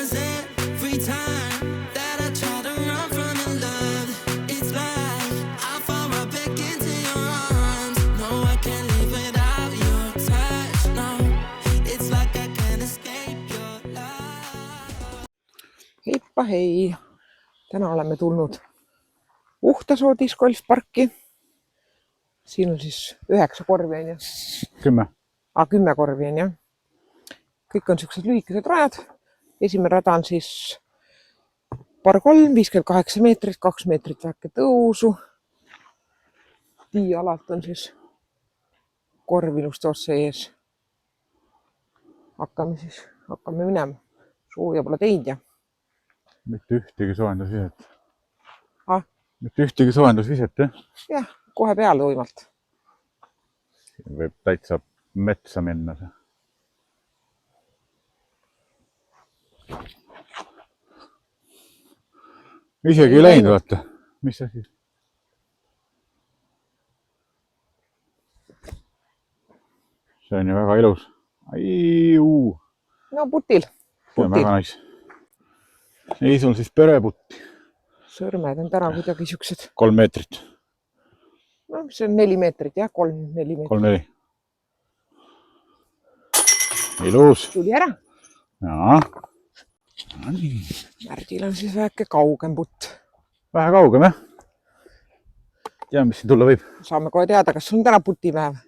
'cause every time that I try to run from your love, it's like I fall right back into your arms. No, I can't live without your touch. No, it's like I can't escape your love. Heippa hei! Täna oleme tulnud Uhtasoo discgolfparki. Siin on siis 9 korvi on ju. 10. 10 korvi on jah. Kõik on siuksed lühikesed rajad. Esimene rada on siis par 3, 58 meetrit, 2 meetrit väike tõusu. Tiialalt on siis korv ilusti otse ees. Hakkame minema. Sooja pole teinud ja. Mitte ühtegi soojendusviset. Mitte ühtegi soojendusviset, jah? Jah, kohe peale uimalt. Siin võib täitsa metsa minna. Isegi ei läinud, vaata. Mis asi? See on ju väga ilus. Aiuu! No putil. See on väga nais. Ei, sul siis pereputti. Sõrmed on täna kuidagi siuksed. 3 meetrit. No, see on 4 meetrit, jah, 3-4 meetrit. 3-4. Ilus. Tuli ära. Jaa. Märdil on siis väike kaugem putt. Vähe kaugem, jah? Tea, mis siin tulla võib? Saame kohe teada, kas sul on täna putipäev.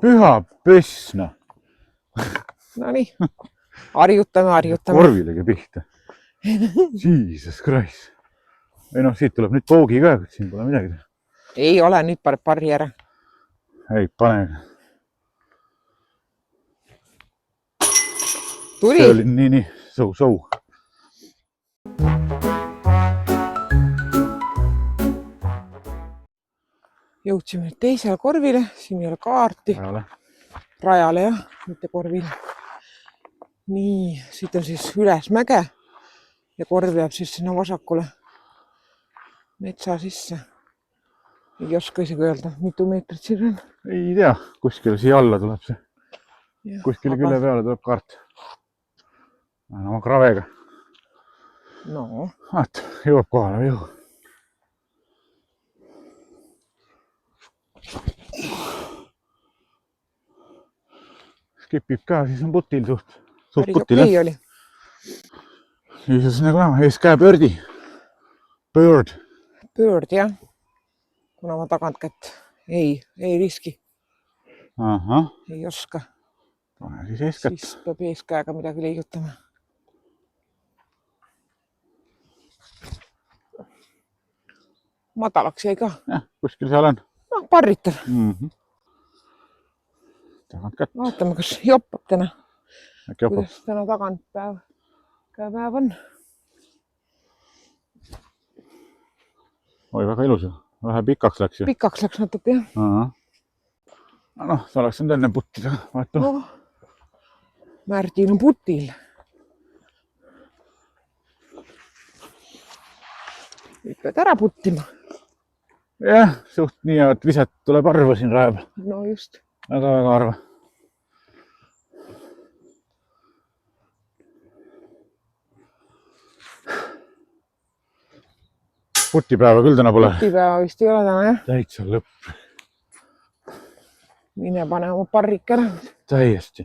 Püha pössna. No nii, harjutame. Korvilegi pihta. Jesus Christ. Ei noh, siit tuleb nüüd poogi ka, siin pole midagi. Ei ole, nüüd paneb parri ära. Ei, pane. Tuli. See oli nii, sou. Jõudsime nüüd teisele korvile, siin ei ole kaarti. Rajale jah, mitte korvile. Nii, siit on siis üles mäge ja korv jääb siis sinna vasakule metsa sisse. Ei oska isegi öelda, mitu meetrit siin on. Ei tea, kuskile siia alla tuleb see. Ja, kuskile külle peale tuleb kaart. Oma kravega. No. Vaat, jõuab kohale või jõu. Skipib ka, siis on putil suht putil. Okei oli. Siis nagu näha, ees käe pöördi. Pöörd, jah. Kuna ma tagant kätt ei riski. Aha. Ei oska. Pane siis ees kätt. Siis peab ees käega midagi liigutama. Matalaks jäi ka. Jah, kuskil seal on. No, parritan. Tagant kätt. Vaatame, kas joppab täna. Äkki joppab. Kuidas täna tagant käepäev on. Oi, väga ilus ju. Vähe pikaks läks ju. Pikaks läks natuke, jah. Noh, sa oleks nüüd enne puttida. No, Märdil on putil. Nüüd pead ära puttima. Jah, suht nii, et viset tuleb arva siin raja peal. No just. Väga arva. Putipäeva küll täna pole. Putipäeva vist ei ole täna, jah. Täitsa lõpp. Mine pane oma parrik ära. Täiesti.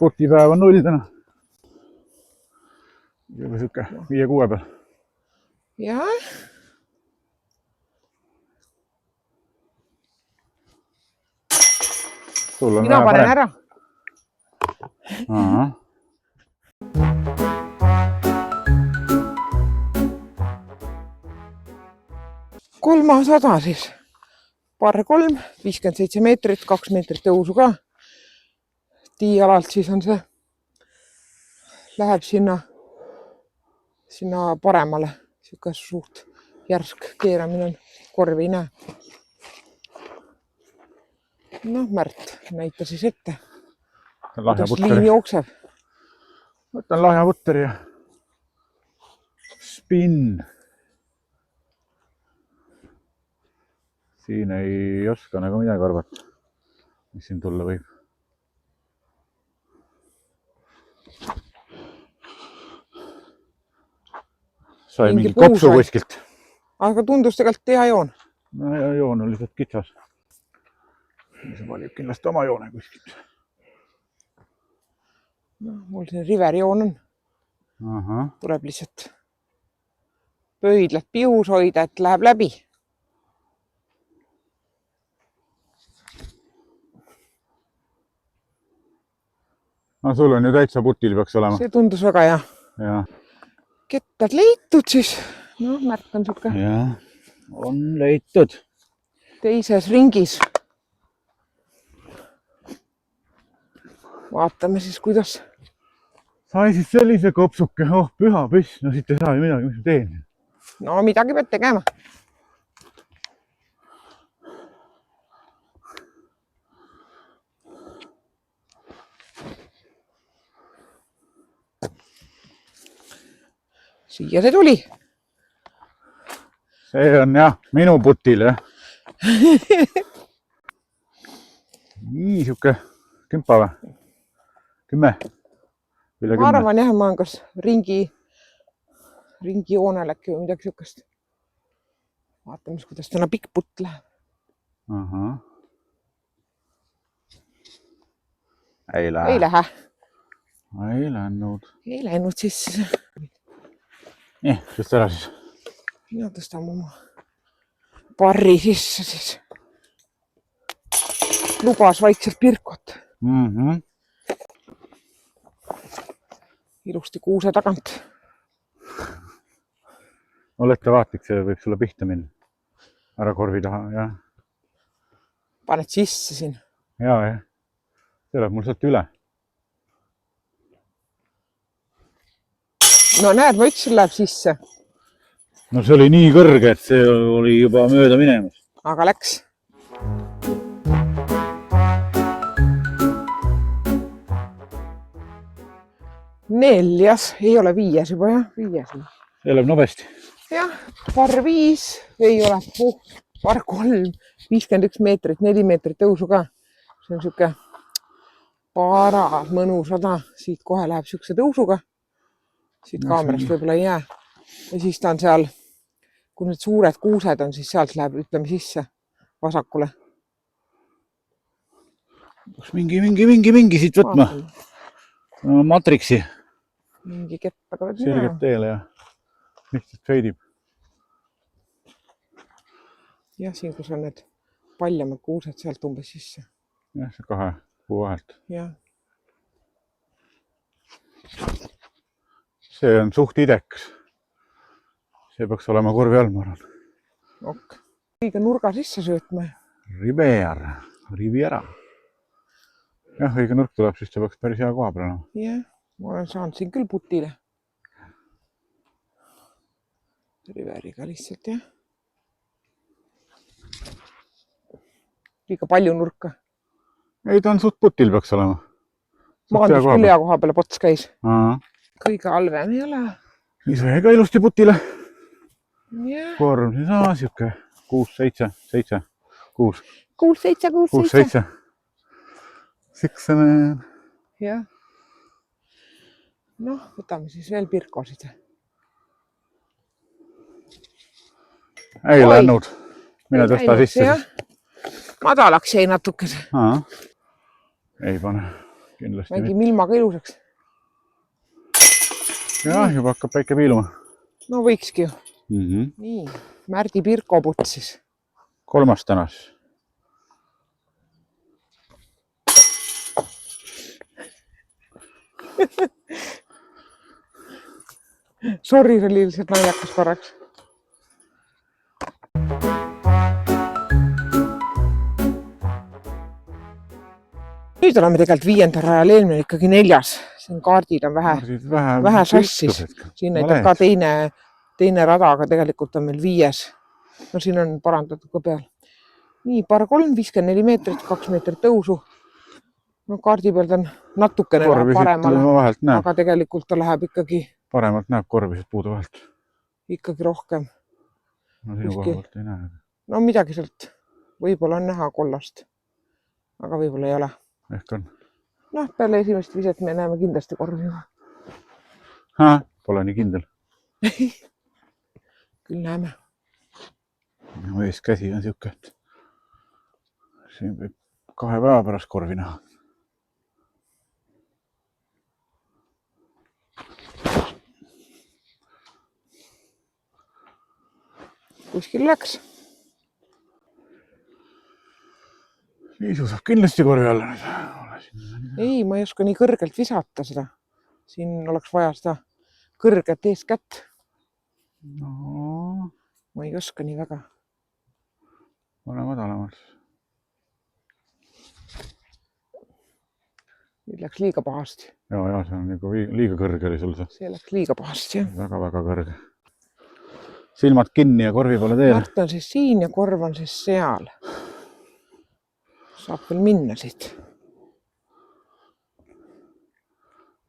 Putipäev on 0 täna. Juba siuke 5-6 peal. Jah. Mina panen ära. Kolmas rada siis. Par 3, 57 meetrit, 2 meetrit tõusu ka. Tiialalt siis on see. Läheb sinna paremale. Siuke suht järsk keeramine on. Korvi ei näe. Noh, Märt, näita siis ette. Kuidas liin jookseb. Võtan lahja putteri ja spinn. Siin ei oska nagu midagi arvata, mis siin tulla võib. Sai mingi kopsu kuskilt. Aga tundus tegelikult hea joon. No ja joon oli lihtsalt kitsas. See valib kindlasti oma joone kuskilt. No, mul siin Riveri joon on. Aha. Tuleb lihtsalt pöidlad pius hoida, et läheb läbi. No sul on ju täitsa putil peaks olema. See tundus väga hea. Ja. Kettad leitud siis. No, märk on suke. Ja, on leitud. Teises ringis. Vaatame siis, kuidas. Sai siis sellise kopsuke. Oh, püha püss. No siit ei saa ju midagi, mis ma teen. No, midagi peab tegema. Siia see tuli. See on jah, minu putil jah. Nii siuke kümpa või? 10? Ma arvan jah, ma olen kas ringi joonel äkki või midagi siukest. Vaatame, kuidas täna pikk putt läheb. Aha. Ei lähe. Ei lähe. Ei läinud. Ei läinud sisse. Nii, tõsta ära siis. Mina tõstan oma parri sisse siis. Lubas vaikselt pirkot. Ilusti kuuse tagant. Olete vaatlik, see võib sulle pihta minna. Ära korvi taha, jah. Paned sisse siin. Jaa, jah. See läheb mul sealt üle. No näed, ma ütlesin, läheb sisse. No see oli nii kõrge, et see oli juba mööda minemas. Aga läks. Neljas, ei ole 5 juba jah, 5. See läheb nobesti. Jah, par 5, ei ole, par 3, 51 meetrit, 4 meetrit tõusu ka. See on siuke paras mõnus rada, siit kohe läheb siukse tõusuga. Siit kaamerast võib-olla ei jää. Ja siis ta on seal, kui need suured kuused on, siis sealt läheb, ütleme sisse vasakule. Kas mingi siit võtma? Matriksi. Mingi kettaga võtma. Sirgeb teele ja lihtsalt feidib. Jah, siin kus on need paljamad kuused sealt umbes sisse. Jah, see 2 puu vahelt. Jah. See on suht idekas. See peaks olema korvi all, ma arvan. Ok. Õige nurga sisse söötma. Riviera. Jah, õige nurk tuleb, siis see peaks päris hea koha peal olema. Jah, ma olen saanud siin küll putile. Riveriga lihtsalt, jah. Liiga palju nurka. Ei, ta on suht putil peaks olema. Maandus küll hea koha peale pots käis. Aha. Kõige halvem ei ole. Siis või ka ilusti putile. Yeah. Korm siin sama, siuke 6, 7, 7, 6. 6, 7, 6, 6, 7. Siksene. Jah. Noh, võtame siis veel pirkosid. Ei läinud. Mine tõsta sisse. Madalaks jäi natukese. Aha. Ei pane. Kindlasti mängime ilmaga ilusaks. Jah, juba hakkab päike piiluma. No võikski ju. Nii, Märdi Pirko putt siis. 3. tänas. Sorry, see oli lihtsalt naljakas korraks. Nüüd oleme tegelikult 5. rajal, eelmine ikkagi 4. Siin kaardid on vähe sassis. Siin näitab ka teine rada, aga tegelikult on meil 5. No siin on parandatud ka peal. Nii, par 3, 54 meetrit, 2 meetrit tõusu. No kaardi peal on natukene paremale, aga tegelikult ta läheb ikkagi... Paremalt näeb korvisid puudu vahelt. ikkagi rohkem. No sinu koha pealt ei näe. No midagi sealt. Võib-olla on näha kollast. Aga võib-olla ei ole. Ehk on. Noh, peale esimest viset me näeme kindlasti korvi. Pole nii kindel. Küll näeme. Mu ees käsi on siuke, et siin võib 2 päeva pärast korvi näha. Kuskil läks. Liisu saab kindlasti korvi alla nüüd. Ei, ma ei oska nii kõrgelt visata seda. Siin oleks vaja seda kõrget eeskätt. No. Ma ei oska nii väga. Pane madalamalt. Nüüd läks liiga pahasti. Ja, see on nagu liiga kõrge oli sul see. See läks liiga pahasti, jah. Väga kõrge. Silmad kinni ja korvi pole teel. Mart on siis siin ja korv on siis seal. Saab veel minna siit.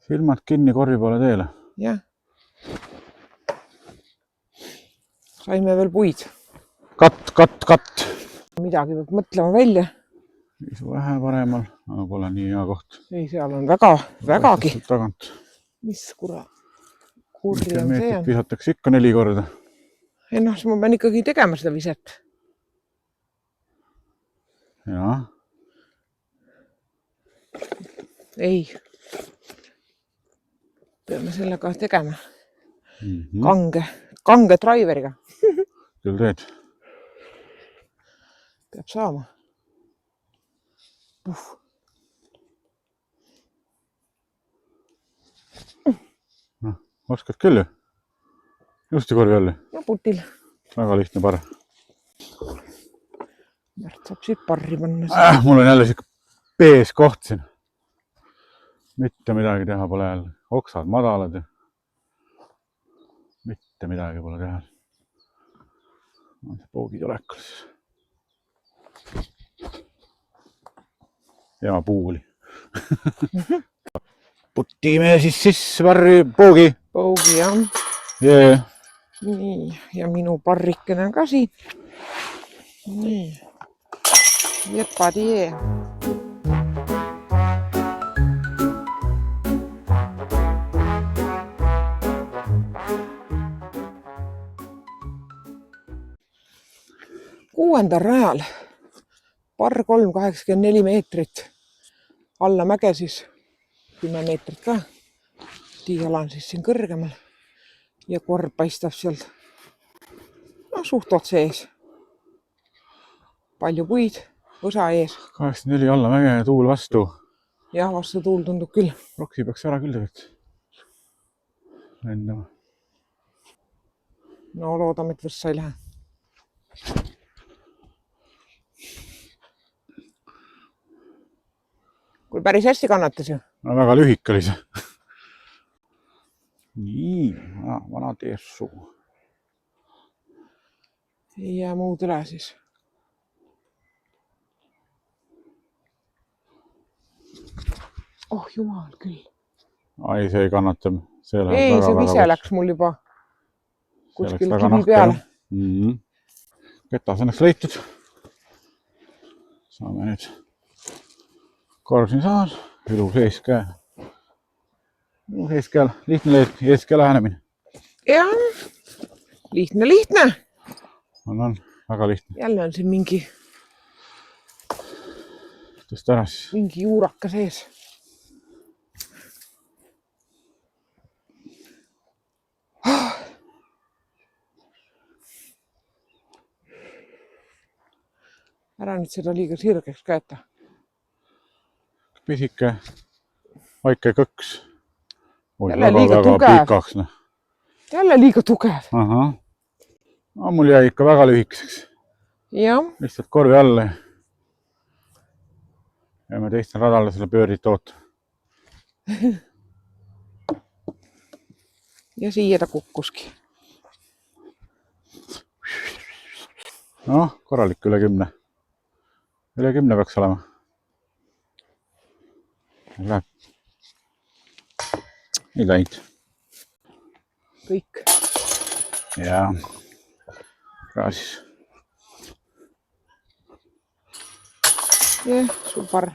Silmad kinni, korvi pole teele. Jah. Saime veel puid. Katt. Midagi peab mõtlema välja. Isu vähe paremal, aga pole nii hea koht. Ei, seal on vägagi. Tagant. Mis kurri on see on? Visatakse ikka 4 korda. Ei noh, ma pean ikkagi tegema seda viset. Jaa. Ei. Peame sellega tegema. Kange driveriga. Küll teed. Peab saama. No, oskad küll ju. Justi korvi all. No putil. Väga lihtne parr. Märt saab siit parri panna. Mul on jälle siuke pees koht siin. Mitte midagi teha pole jälle. Oksad madalad ja mitte midagi pole teha. On see poogid olekul siis. Ja puuli. Putime siis sisse parri poogi. Poogi, jah. Jee. Nii, ja minu parrikene on ka siin. Nii. Jepadi. Kuuendal rajal. Parr 384 meetrit. Alla mäge siis 10 meetrit ka. Tiiala on siis siin kõrgemal. Ja korv paistab sealt suht otse ees. Palju puid, osa ees. 84 alla mäge ja tuul vastu. Jah, vastu tuul tundub küll. Roksi peaks ära küll tegelikult. Lendama. No loodame, et võssa ei lähe. Kui päris hästi kannatas ju. No väga lühik oli see. Nii, vana teessu. Ei jää muud üle siis. Oh jumal küll. Ai, see ei kannata. Ei, see vise läks mul juba kuskil kivi peale. Ketas õnneks leitud. Saame nüüd korv siin saas. Ilus eeskäe. Eeskäe, lihtne eeskäe lähenemine. Jah, lihtne. On, väga lihtne. Jälle on siin mingi Tõsta ära siis. Mingi juuraka sees. Ära nüüd seda liiga sirgeks käeta. Pisike, väike kõks. Jälle liiga tugev. Pikaks, no. Jälle liiga tugev. Aha. No, mul jäi ikka väga lühikeseks. Jah. Lihtsalt korvi alla. Ja me teistel radale selle pöördit oota. Ja siia ta kukkuski. No, korralik üle 10. Üle 10 peaks olema. Läheb. Ei läinud. Kõik. ja ka siis. Jah, super.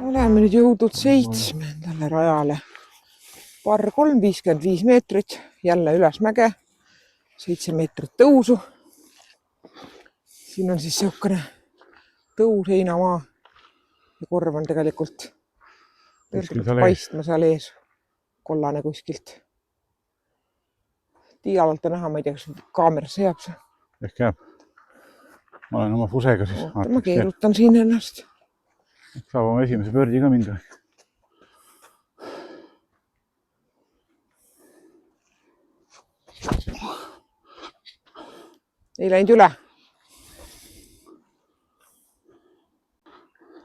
Oleme nüüd jõudnud 7. rajale. Parr 3,55 meetrit, jälle üles mäge, 7 meetrit tõusu. Siin on siis siukene tõus heinamaa ja korv on tegelikult paistma seal ees, kollane kuskilt. Tiialalt on näha, ma ei tea, kas kaamerasse jääb see. Ehk jääb. Ma olen oma fusega siis. Ma keerutan siin ennast. Saab oma esimese pördi ka mingi. Ei läinud üle.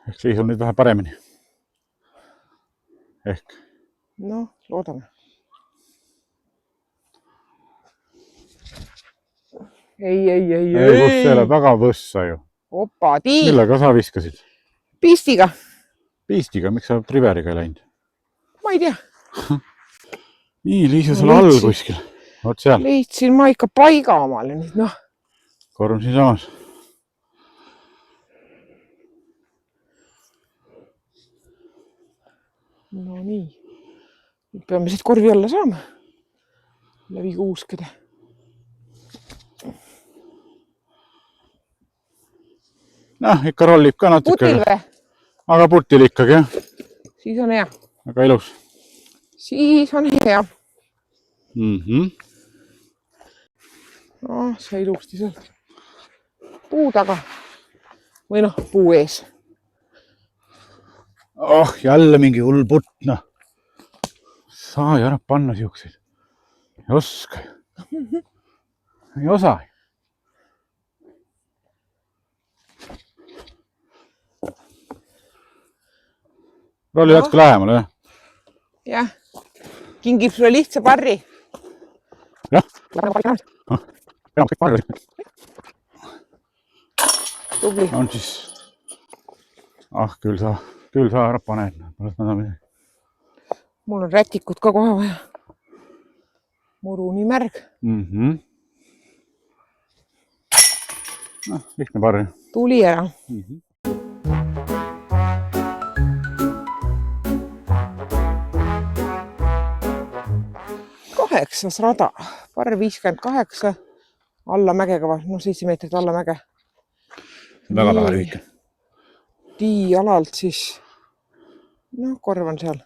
Ehk siis on nüüd vähe paremini. Ehk. No, loodame. Ei. Kus see läheb väga võssa ju. Opa, tii. Millega sa viskasid? Pistiga. Pistiga? Miks sa triveriga ei läinud? Ma ei tea. Nii, Liisa, sul all kuskil. Oot seal. Leidsin ma ikka paiga omale nüüd, noh. Korv siin samas. No nii. Nüüd peame siit korvi alla saama. Läbi kuuskede. Noh, ikka rollib ka natuke. Putil või? Aga putil ikkagi, jah. Siis on hea. Väga ilus. Siis on hea. Mhm. No, see ilusti seal puu taga. Või noh, puu ees. Oh, jälle mingi hull putt, noh. Saa ju ära panna siukseid. Ei oska. Ei osa. Rolli jätku lähemale, jah? Jah. Kingib sulle lihtsa parri. Jah. Tubli. On siis... Ah, küll sa ära paned. Mul on rätikut ka kohe vaja. Muru nii märg. Noh, lihtne parri. Tuli ära. Kaheksas rada. Parr 58. Alla mägega, no 7 meetrit alla mäge. Väga lühike. Tii alalt siis, noh, korv on seal.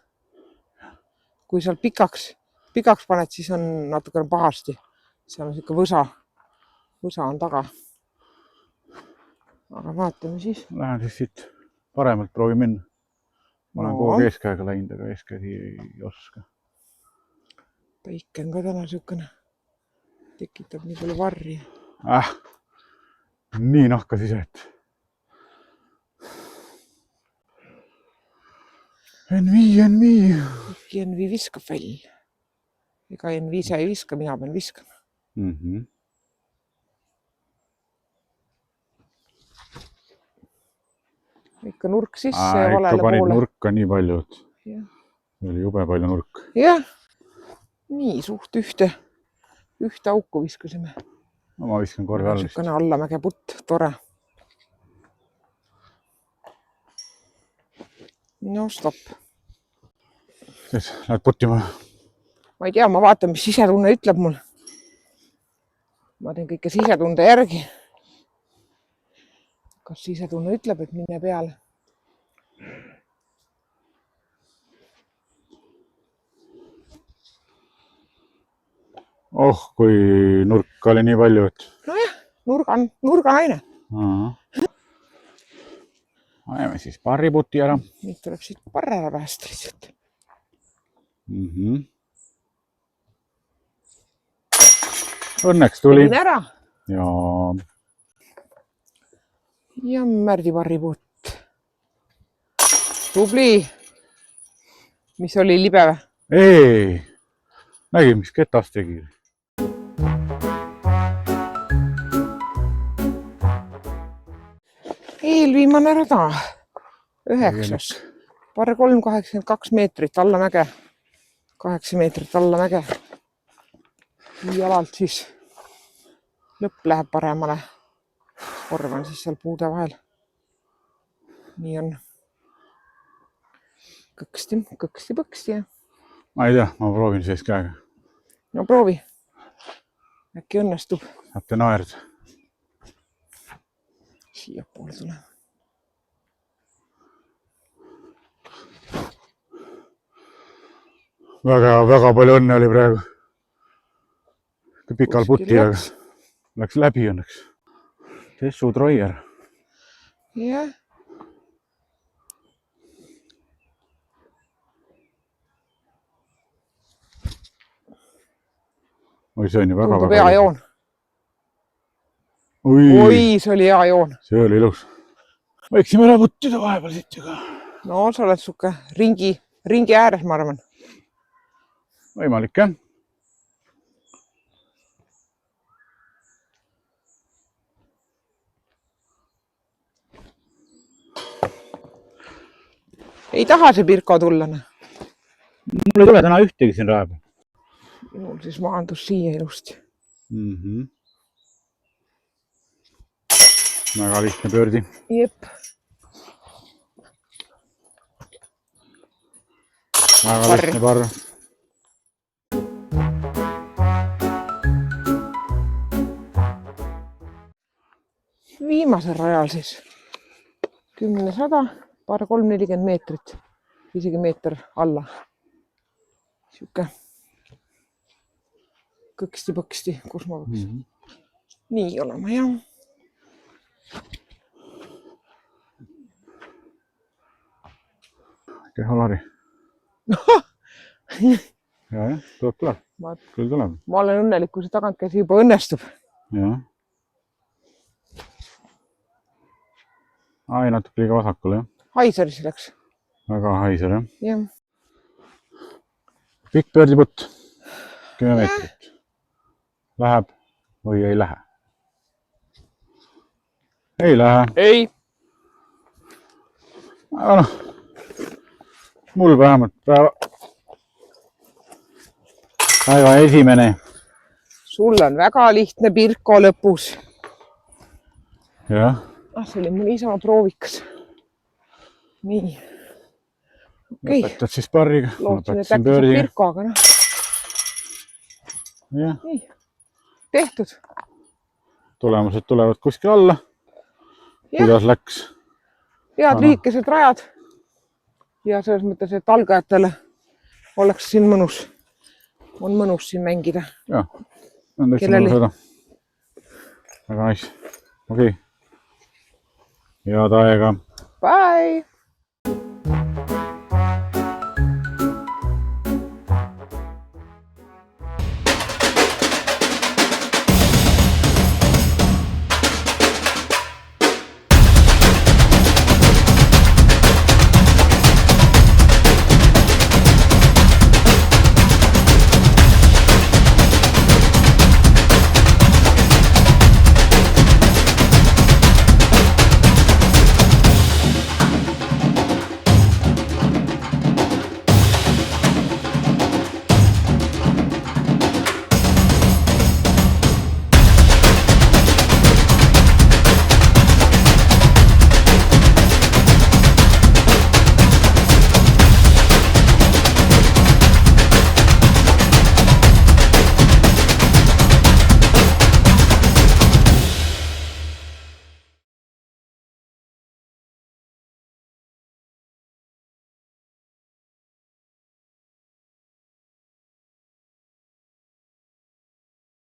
Kui seal pikaks paned, siis on natukene pahasti. Seal on siuke võsa on taga. Aga vaatame siis. Lähen siis siit paremalt proovi minna. Ma olen kogu eeskäega läinud, aga eeskäegi ei oska. Päike on ka täna siukene. Tekitab nii palju varri. Nii nahkas ise, et... Envi. Envi viskab välja. Ega Envi ise ei viska, mina pean viskama. Ikka nurk sisse ja valele ikka panid poole. Nurka nii palju, et oli jube palju nurk. Jah, nii suht ühte auku viskasime. No, ma viskan korvi all. Siukene allamäge putt, tore. No stopp. Siis lähed puttima? Ma ei tea, ma vaatan, mis sisetunne ütleb mul. Ma teen kõike sisetunde järgi. Kas sisetunne ütleb, et mine peale? Oh, kui nurka oli nii palju, et... Nojah, nurganaine. Ajame siis parriputi ära. Nüüd tuleb siit parr ära päästa lihtsalt. Õnneks tuli. Tulin ära. Ja märdi parriputt. Tubli. Mis oli libe või? Ei. Nägi, mis ketast tegi. Eelviimane rada. 9. Parre 3, 82 meetrit alla mäge. 8 meetrit alla mäge. Jalalt siis lõpp läheb paremale. Korv on siis seal puude vahel. Nii on. Kõksti, põksti. Ma ei tea, ma proovin sees käega. No proovi. Äkki õnnestub. Saate naerd. Siia poole tuleb. Väga palju õnne oli praegu. Pikal putil, aga läks läbi õnneks. Tessu Troier. Jah. Oi, see on ju väga Tundub hea joon. Oi, see oli hea joon. See oli ilus. Võiksime ära puttida vahepeal siit. No, sa oled suke ringi ääres, ma arvan. Võimalik, jah? Ei taha see Pirko tulla. Mul ei tule täna ühtegi siin raja peal. Minul siis maandus siia ilusti. Väga lihtne pöördi. Jep. Väga lihtne parr. Viimasel rajal siis 10-100, parre 3-40 meetrit, isegi meeter alla. Siuke kõksti-põksti, kus ma peaks nii olema, jah. Keha Lari. jah, tuleb. Küll tuleb. Ma olen õnnelik, kui see tagantkäsi juba õnnestub. Jah. Ai, natuke liiga vasakule, jah. Haiseris läks. Väga haiser, jah. Jah. Pikk pöördiputt. 10 meetrit. Läheb või ei lähe? Ei lähe. Ei. Aga noh, mul vähemalt päeva esimene. Sul on väga lihtne Pirko lõpus. Jah. See oli mul isama proovikas. Nii. Okei. Lõpetad siis parriga. Lootsin, et äkki saab Pirko, aga noh. Jah. Nii. Tehtud. Tulemused tulevad kuskil alla. Kuidas läks? Head lühikesed rajad. Ja selles mõttes, et algajatele oleks siin mõnus. On mõnus siin mängida. Jah. On täitsa mõnus seda. Väga nice. Okei. Head aega. Bye!